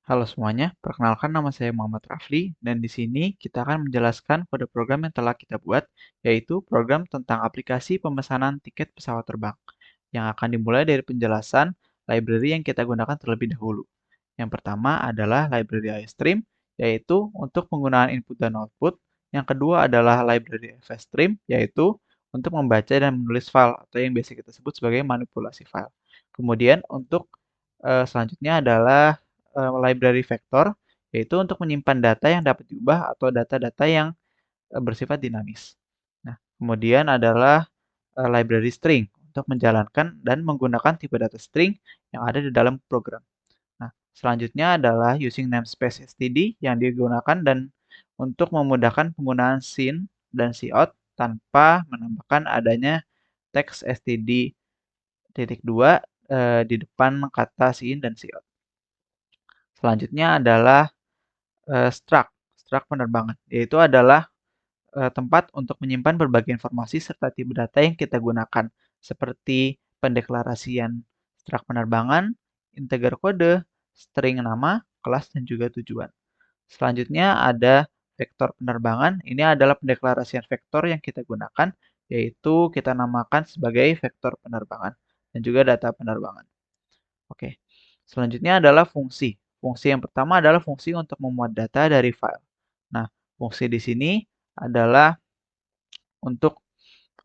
Halo semuanya, perkenalkan nama saya Muhammad Rafli dan di sini kita akan menjelaskan kode program yang telah kita buat, yaitu program tentang aplikasi pemesanan tiket pesawat terbang, yang akan dimulai dari penjelasan library yang kita gunakan terlebih dahulu. Yang pertama adalah library iStream, yaitu untuk penggunaan input dan output. Yang kedua adalah library FStream, yaitu untuk membaca dan menulis file atau yang biasa kita sebut sebagai manipulasi file. Kemudian untuk selanjutnya adalah library vector, yaitu untuk menyimpan data yang dapat diubah atau data-data yang bersifat dinamis. Nah, kemudian adalah library string untuk menjalankan dan menggunakan tipe data string yang ada di dalam program. Nah, selanjutnya adalah using namespace std yang digunakan dan untuk memudahkan penggunaan sin dan cout tanpa menambahkan adanya teks std.2 di depan kata sin dan cout. Selanjutnya adalah struct penerbangan, yaitu adalah tempat untuk menyimpan berbagai informasi serta tipe data yang kita gunakan, seperti pendeklarasian struct penerbangan, integer kode, string nama, kelas, dan juga tujuan. Selanjutnya ada vektor penerbangan. Ini adalah pendeklarasian vektor yang kita gunakan, yaitu kita namakan sebagai vektor penerbangan dan juga data penerbangan. Oke. Selanjutnya adalah fungsi. Fungsi yang pertama adalah fungsi untuk memuat data dari file. Nah, fungsi di sini adalah untuk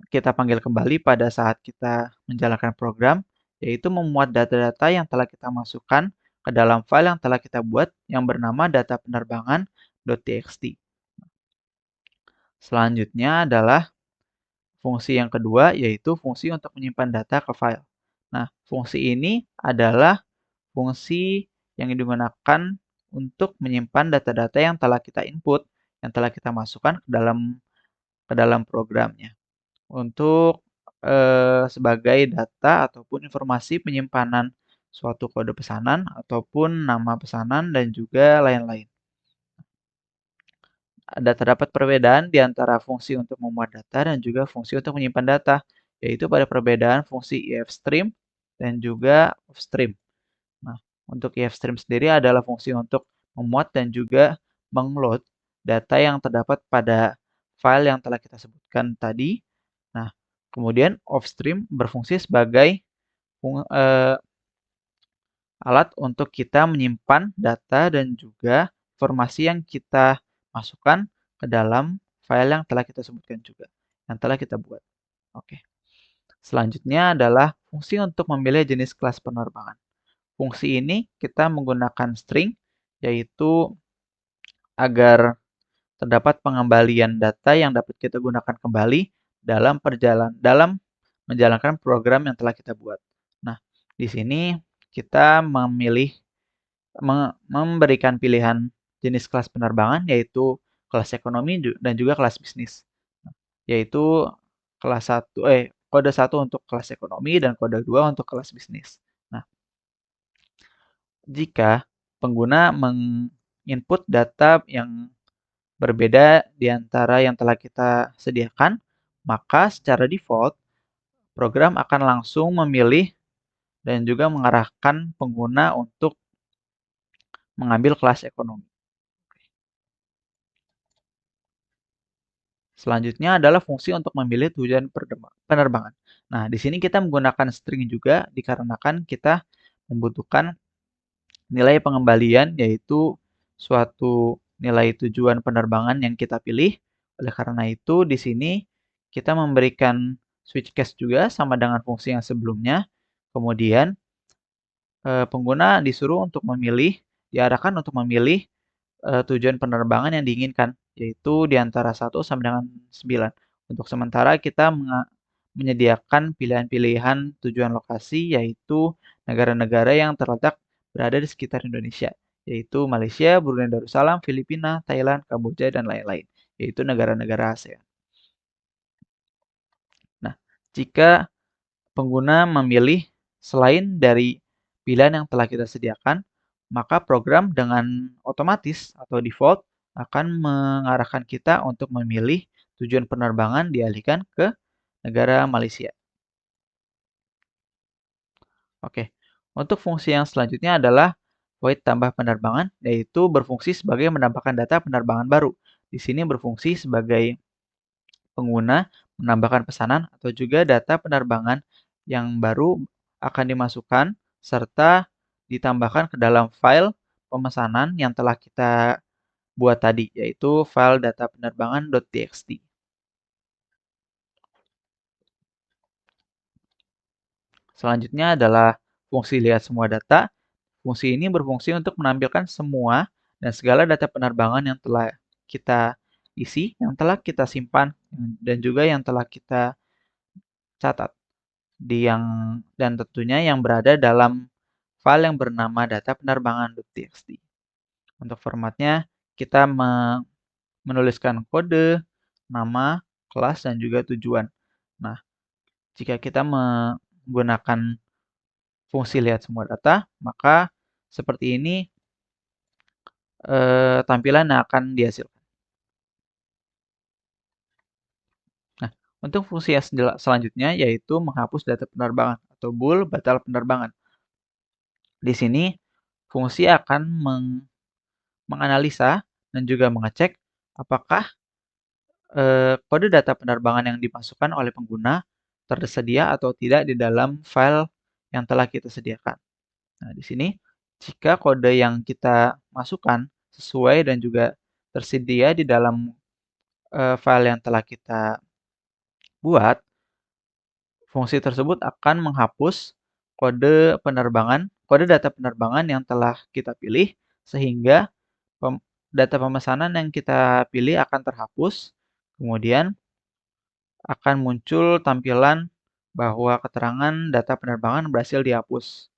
kita panggil kembali pada saat kita menjalankan program, yaitu memuat data-data yang telah kita masukkan ke dalam file yang telah kita buat yang bernama data penerbangan.txt. Selanjutnya adalah fungsi yang kedua, yaitu fungsi untuk menyimpan data ke file. Nah, fungsi ini adalah fungsi yang digunakan untuk menyimpan data-data yang telah kita input, yang telah kita masukkan ke dalam programnya. Untuk sebagai data ataupun informasi penyimpanan suatu kode pesanan ataupun nama pesanan dan juga lain-lain. Terdapat perbedaan di antara fungsi untuk memuat data dan juga fungsi untuk menyimpan data, yaitu pada perbedaan fungsi ifstream dan juga offstream. Nah, untuk ifstream sendiri adalah fungsi untuk memuat dan juga mengload data yang terdapat pada file yang telah kita sebutkan tadi. Nah, kemudian offstream berfungsi sebagai alat untuk kita menyimpan data dan juga informasi yang kita masukkan ke dalam file yang telah kita sebutkan juga, yang telah kita buat. Oke. Selanjutnya adalah fungsi untuk memilih jenis kelas penerbangan. Fungsi ini kita menggunakan string, yaitu agar terdapat pengembalian data yang dapat kita gunakan kembali dalam menjalankan program yang telah kita buat. Nah, di sini kita memberikan pilihan jenis kelas penerbangan, yaitu kelas ekonomi dan juga kelas bisnis. Yaitu kode 1 untuk kelas ekonomi dan kode 2 untuk kelas bisnis. Nah, jika pengguna menginput data yang berbeda di antara yang telah kita sediakan, maka secara default program akan langsung memilih dan juga mengarahkan pengguna untuk mengambil kelas ekonomi. Selanjutnya adalah fungsi untuk memilih tujuan penerbangan. Nah, di sini kita menggunakan string juga dikarenakan kita membutuhkan nilai pengembalian, yaitu suatu nilai tujuan penerbangan yang kita pilih. Oleh karena itu, di sini kita memberikan switch case juga sama dengan fungsi yang sebelumnya. Kemudian, pengguna disuruh untuk diarahkan untuk memilih tujuan penerbangan yang diinginkan, yaitu di antara 1 sampai dengan 9. Untuk sementara kita menyediakan pilihan-pilihan tujuan lokasi, yaitu negara-negara yang terletak berada di sekitar Indonesia, yaitu Malaysia, Brunei Darussalam, Filipina, Thailand, Kamboja, dan lain-lain, yaitu negara-negara ASEAN. Nah, jika pengguna memilih selain dari pilihan yang telah kita sediakan, maka program dengan otomatis atau default akan mengarahkan kita untuk memilih tujuan penerbangan dialihkan ke negara Malaysia. Oke, untuk fungsi yang selanjutnya adalah void tambah penerbangan, yaitu berfungsi sebagai menambahkan data penerbangan baru. Di sini berfungsi sebagai pengguna menambahkan pesanan atau juga data penerbangan yang baru akan dimasukkan serta ditambahkan ke dalam file pemesanan yang telah kita buat tadi, yaitu file data penerbangan.txt. Selanjutnya adalah fungsi lihat semua data. Fungsi ini berfungsi untuk menampilkan semua dan segala data penerbangan yang telah kita isi, yang telah kita simpan, dan juga yang telah kita catat dan tentunya yang berada dalam file yang bernama data penerbangan.txt. Untuk formatnya, kita menuliskan kode, nama, kelas, dan juga tujuan. Nah, jika kita menggunakan fungsi lihat semua data, maka seperti ini tampilan yang akan dihasilkan. Nah, untuk fungsi yang selanjutnya yaitu menghapus data penerbangan atau bool batal penerbangan. Di sini fungsi akan menganalisa dan juga mengecek apakah kode data penerbangan yang dimasukkan oleh pengguna tersedia atau tidak di dalam file yang telah kita sediakan. Nah, di sini jika kode yang kita masukkan sesuai dan juga tersedia di dalam file yang telah kita buat, fungsi tersebut akan menghapus kode data penerbangan yang telah kita pilih sehingga data pemesanan yang kita pilih akan terhapus. Kemudian akan muncul tampilan bahwa keterangan data penerbangan berhasil dihapus.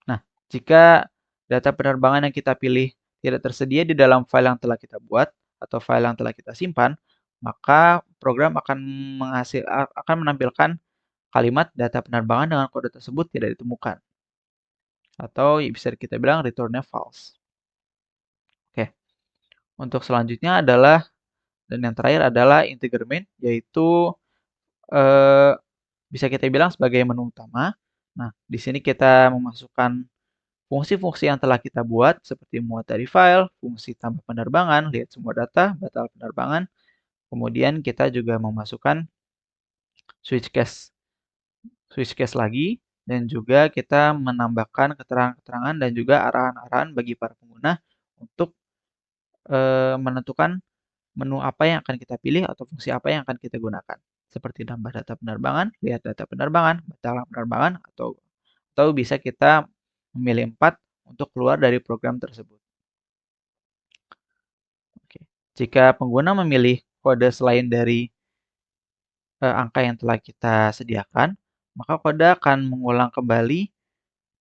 Nah, jika data penerbangan yang kita pilih tidak tersedia di dalam file yang telah kita buat atau file yang telah kita simpan, maka program akan menampilkan kalimat data penerbangan dengan kode tersebut tidak ditemukan. Atau bisa kita bilang return-nya false. Oke. Untuk selanjutnya adalah, dan yang terakhir adalah integer main, yaitu bisa kita bilang sebagai menu utama. Nah, di sini kita memasukkan fungsi-fungsi yang telah kita buat seperti muat dari file, fungsi tambah penerbangan, lihat semua data, batal penerbangan. Kemudian kita juga memasukkan switch case lagi, dan juga kita menambahkan keterangan-keterangan dan juga arahan-arahan bagi para pengguna untuk menentukan menu apa yang akan kita pilih atau fungsi apa yang akan kita gunakan. Seperti nambah data penerbangan, lihat data penerbangan, batal penerbangan, atau bisa kita memilih 4 untuk keluar dari program tersebut. Oke. Jika pengguna memilih kode selain dari angka yang telah kita sediakan, maka kode akan mengulang kembali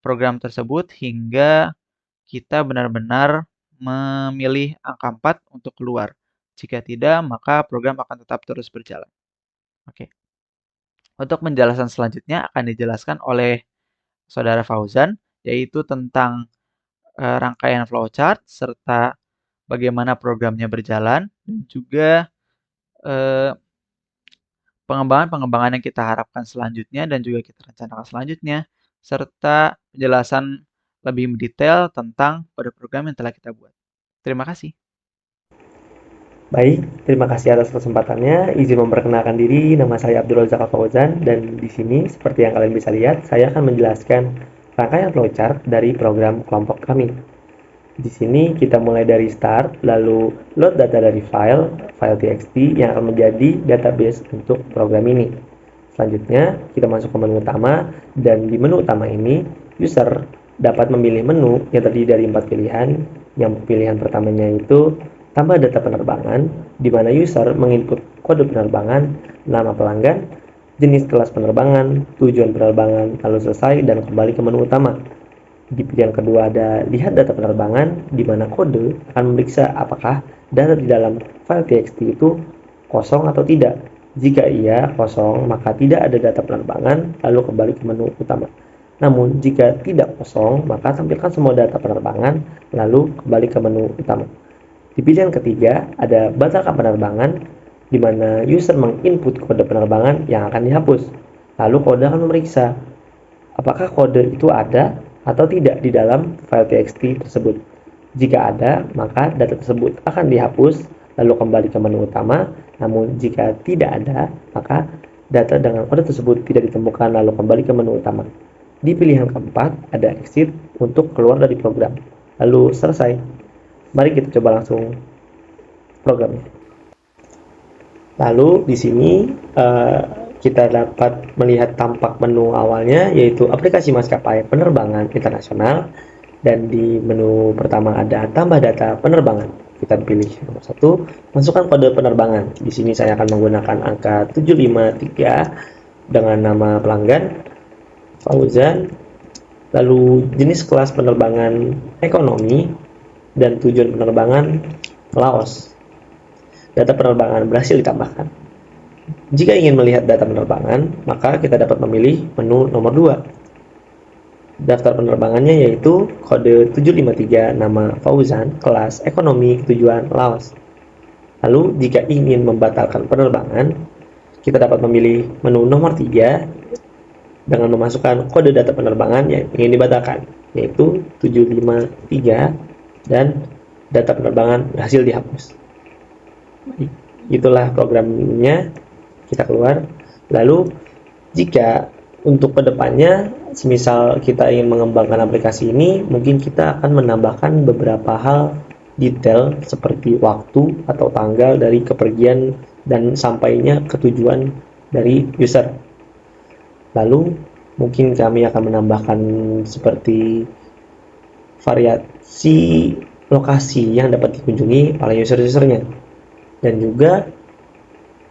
program tersebut hingga kita benar-benar memilih angka 4 untuk keluar. Jika tidak, maka program akan tetap terus berjalan. Oke. Untuk penjelasan selanjutnya akan dijelaskan oleh Saudara Fauzan, yaitu tentang rangkaian flowchart serta bagaimana programnya berjalan dan juga pengembangan-pengembangan yang kita harapkan selanjutnya dan juga kita rencanakan selanjutnya, serta penjelasan lebih mendetail tentang kode program yang telah kita buat. Terima kasih. Baik, terima kasih atas kesempatannya. Izin memperkenalkan diri, nama saya Abdul Razak Fauzan, dan di sini seperti yang kalian bisa lihat, saya akan menjelaskan rangkaian flowchart dari program kelompok kami. Di sini kita mulai dari start, lalu load data dari file txt yang akan menjadi database untuk program ini. Selanjutnya, kita masuk ke menu utama, dan di menu utama ini, user dapat memilih menu yang terdiri dari 4 pilihan. Yang pilihan pertamanya itu tambah data penerbangan, di mana user menginput kode penerbangan, nama pelanggan, jenis kelas penerbangan, tujuan penerbangan, lalu selesai dan kembali ke menu utama. Di pilihan kedua ada lihat data penerbangan, di mana kode akan memeriksa apakah data di dalam file txt itu kosong atau tidak. Jika iya kosong, maka tidak ada data penerbangan, lalu kembali ke menu utama. Namun, jika tidak kosong, maka tampilkan semua data penerbangan, lalu kembali ke menu utama. Di pilihan ketiga, ada batalkan penerbangan, di mana user menginput kode penerbangan yang akan dihapus. Lalu kode akan memeriksa apakah kode itu ada atau tidak di dalam file txt tersebut. Jika ada, maka data tersebut akan dihapus lalu kembali ke menu utama. Namun jika tidak ada, maka data dengan kode tersebut tidak ditemukan lalu kembali ke menu utama. Di pilihan keempat ada exit untuk keluar dari program. Lalu selesai. Mari kita coba langsung programnya. Lalu di sini kita dapat melihat tampak menu awalnya, yaitu aplikasi maskapai penerbangan internasional. Dan di menu pertama ada tambah data penerbangan. Kita pilih nomor 1, masukkan kode penerbangan. Di sini saya akan menggunakan angka 753 dengan nama pelanggan Fauzan. Lalu jenis kelas penerbangan ekonomi dan tujuan penerbangan Laos. Data penerbangan berhasil ditambahkan. Jika ingin melihat data penerbangan, maka kita dapat memilih menu nomor 2. Daftar penerbangannya yaitu kode 753 nama Fauzan, kelas ekonomi, tujuan Laos. Lalu jika ingin membatalkan penerbangan, kita dapat memilih menu nomor 3 dengan memasukkan kode data penerbangan yang ingin dibatalkan, yaitu 753 dan data penerbangan berhasil dihapus. Itulah programnya, kita keluar. Lalu jika untuk kedepannya, semisal kita ingin mengembangkan aplikasi ini, mungkin kita akan menambahkan beberapa hal detail seperti waktu atau tanggal dari kepergian dan sampainya ke tujuan dari user. Lalu mungkin kami akan menambahkan seperti variasi lokasi yang dapat dikunjungi oleh user-usernya. Dan juga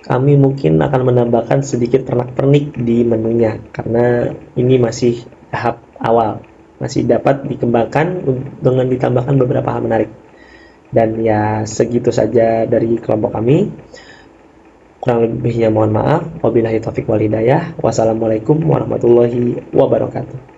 kami mungkin akan menambahkan sedikit pernak-pernik di menunya, karena ini masih tahap awal, masih dapat dikembangkan dengan ditambahkan beberapa hal menarik. Dan ya segitu saja dari kelompok kami. Kurang lebihnya mohon maaf. Wabillahi taufik wal hidayah. Wassalamualaikum warahmatullahi wabarakatuh.